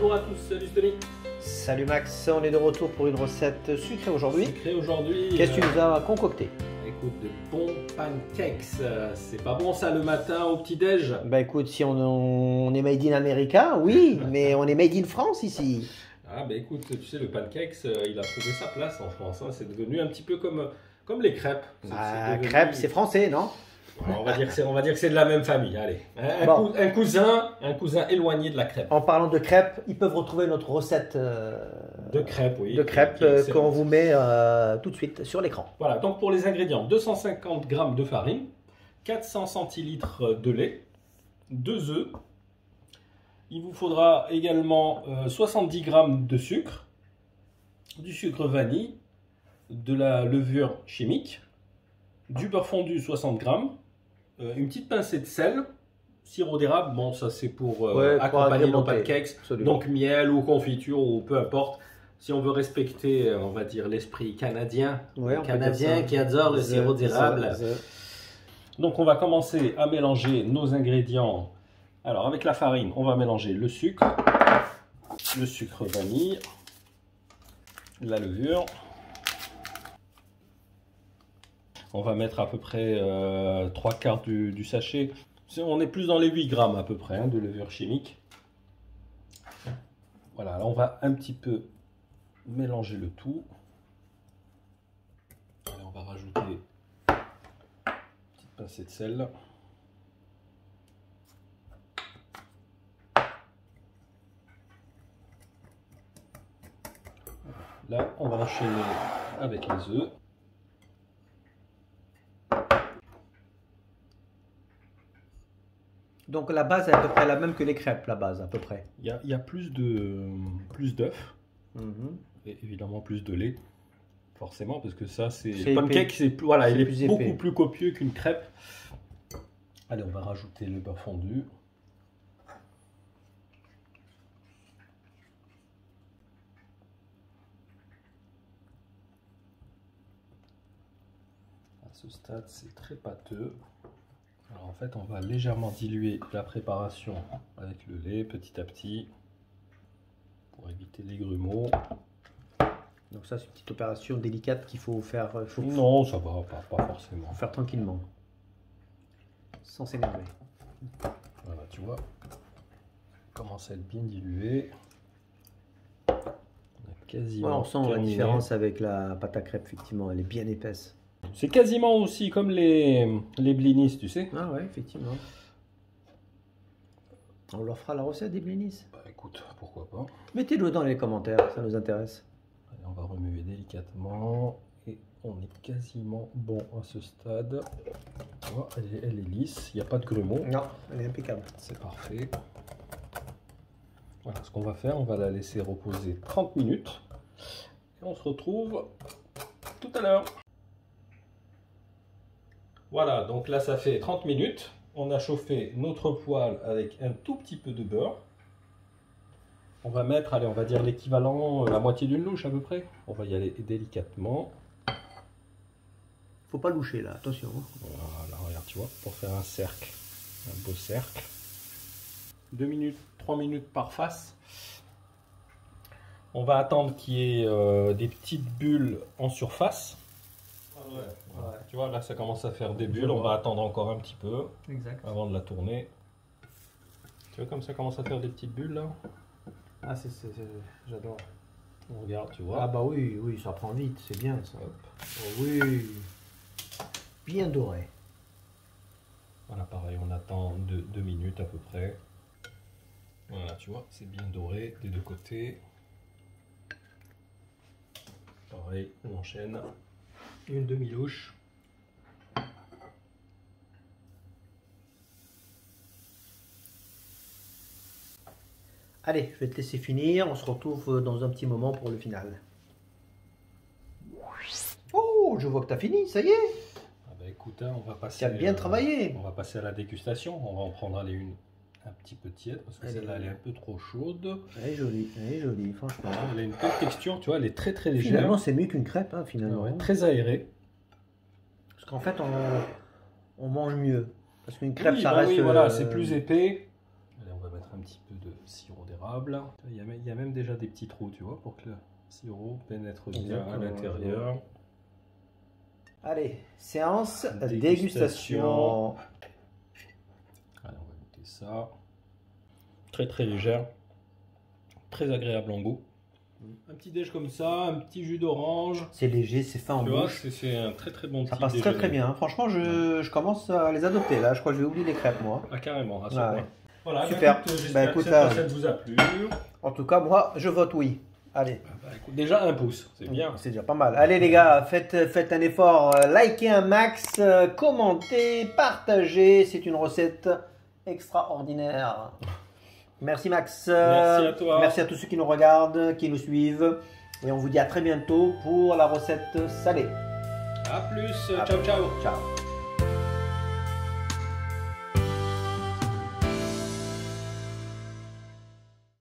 Bonjour à tous, salut Tony. Salut Max, on est de retour pour une recette sucrée aujourd'hui. Sucré aujourd'hui. Qu'est-ce que tu nous as concocté? Écoute, de bons pancakes. C'est pas bon ça le matin au petit-déj? Bah écoute, si on est made in America, oui, mais on est made in France ici. Ah bah écoute, tu sais, le pancakes, il a trouvé sa place en France. Hein. C'est devenu un petit peu comme les crêpes. Bah, devenu... crêpes, c'est français, non? On va dire que c'est de la même famille. Allez, un cousin éloigné de la crêpe. En parlant de crêpes, ils peuvent retrouver notre recette de crêpes, oui. De crêpes qu'on vous met tout de suite sur l'écran. Voilà, donc pour les ingrédients, 250 g de farine, 400 centilitres de lait, 2 œufs. Il vous faudra également 70 g de sucre, du sucre vanille, de la levure chimique, du beurre fondu 60 g, une petite pincée de sel, sirop d'érable, bon ça c'est pour accompagner nos pancakes, donc miel ou confiture ou peu importe. Si on veut respecter, on va dire, l'esprit canadien, qui adore le sirop d'érable. Donc on va commencer à mélanger nos ingrédients. Alors avec la farine, on va mélanger le sucre vanille, la levure. On va mettre à peu près 3/4 du sachet. On est plus dans les 8 grammes à peu près hein, de levure chimique. Voilà, là on va un petit peu mélanger le tout. Allez, on va rajouter une petite pincée de sel. Là, on va enchaîner avec les œufs. Donc la base est à peu près la même que les crêpes, la base à peu près. Il y a plus d'œufs. Et évidemment plus de lait, forcément, parce que ça c'est le pancake, voilà, il est beaucoup plus copieux qu'une crêpe. Allez, on va rajouter le beurre fondu. À ce stade, c'est très pâteux. Alors en fait, on va légèrement diluer la préparation avec le lait petit à petit pour éviter les grumeaux. Donc ça, c'est une petite opération délicate qu'il faut faire. Non, ça va, pas forcément. Faut faire tranquillement, sans s'énerver. Voilà, tu vois, commence à être bien dilué. On a quasiment on sent la différence avec la pâte à crêpes, effectivement, elle est bien épaisse. C'est quasiment aussi comme les blinis, tu sais. Ah ouais, effectivement. On leur fera la recette des blinis. Bah écoute, pourquoi pas. Mettez-le dans les commentaires, ça nous intéresse. Allez, on va remuer délicatement et on est quasiment bon à ce stade. Tu vois, elle est lisse, il n'y a pas de grumeaux. Non, elle est impeccable. C'est parfait. Voilà, ce qu'on va faire, on va la laisser reposer 30 minutes. Et on se retrouve tout à l'heure. Voilà, donc là ça fait 30 minutes. On a chauffé notre poêle avec un tout petit peu de beurre. On va mettre, allez, on va dire l'équivalent, la moitié d'une louche à peu près. On va y aller délicatement. Faut pas loucher là, attention. Voilà, regarde, tu vois, pour faire un cercle, un beau cercle. 2 minutes, 3 minutes par face. On va attendre qu'il y ait des petites bulles en surface. Voilà. Tu vois, là ça commence à faire des bulles. On va attendre encore un petit peu avant de la tourner. Tu vois comme ça commence à faire des petites bulles là. Ah, j'adore. On regarde, tu vois. Ah bah oui, oui, ça prend vite, c'est bien ça. Oh, oui, bien doré. Voilà, pareil, on attend 2 minutes à peu près. Voilà, tu vois, c'est bien doré des deux côtés. Pareil, on enchaîne. Une demi-louche. Allez, je vais te laisser finir. On se retrouve dans un petit moment pour le final. Oh, je vois que tu as fini, ça y est. Ah bah écoute, hein, on va passer. Tu as bien travaillé. On va passer à la dégustation. On va en prendre une un petit peu tiède parce que celle-là elle est un peu trop chaude. Elle est jolie, franchement. Elle a une belle texture, tu vois, elle est très très légère. Finalement, c'est mieux qu'une crêpe, hein, finalement. Ouais, très aérée. Parce qu'en fait, on mange mieux. Parce qu'une crêpe, oui, ça reste. Oui, voilà, c'est plus épais. Allez, on va mettre un petit peu de sirop d'érable. Il y a même déjà des petits trous, tu vois, pour que le sirop pénètre bien à l'intérieur. Allez, séance dégustation. Allez, on va goûter ça. Très très légère, très agréable en goût. Un petit déj comme ça, un petit jus d'orange. C'est léger, c'est fin en bouche. C'est un très très bon Ça petit passe déjeuner. très très bien. Franchement, je commence à les adopter là. Je crois que je vais oublier les crêpes moi. Ah carrément, à ce Ah, point. ouais. Voilà, Super. J'espère que cette là, recette vous a plu. en tout cas, moi, je vote oui. Allez. Écoute, déjà un pouce, c'est bien. C'est déjà pas mal. Allez les gars, faites un effort. Likez un max, commentez, partagez. C'est une recette extraordinaire. Merci Max. Merci à toi. Merci à tous ceux qui nous regardent, qui nous suivent. Et on vous dit à très bientôt pour la recette salée. A plus, ciao ciao. Ciao.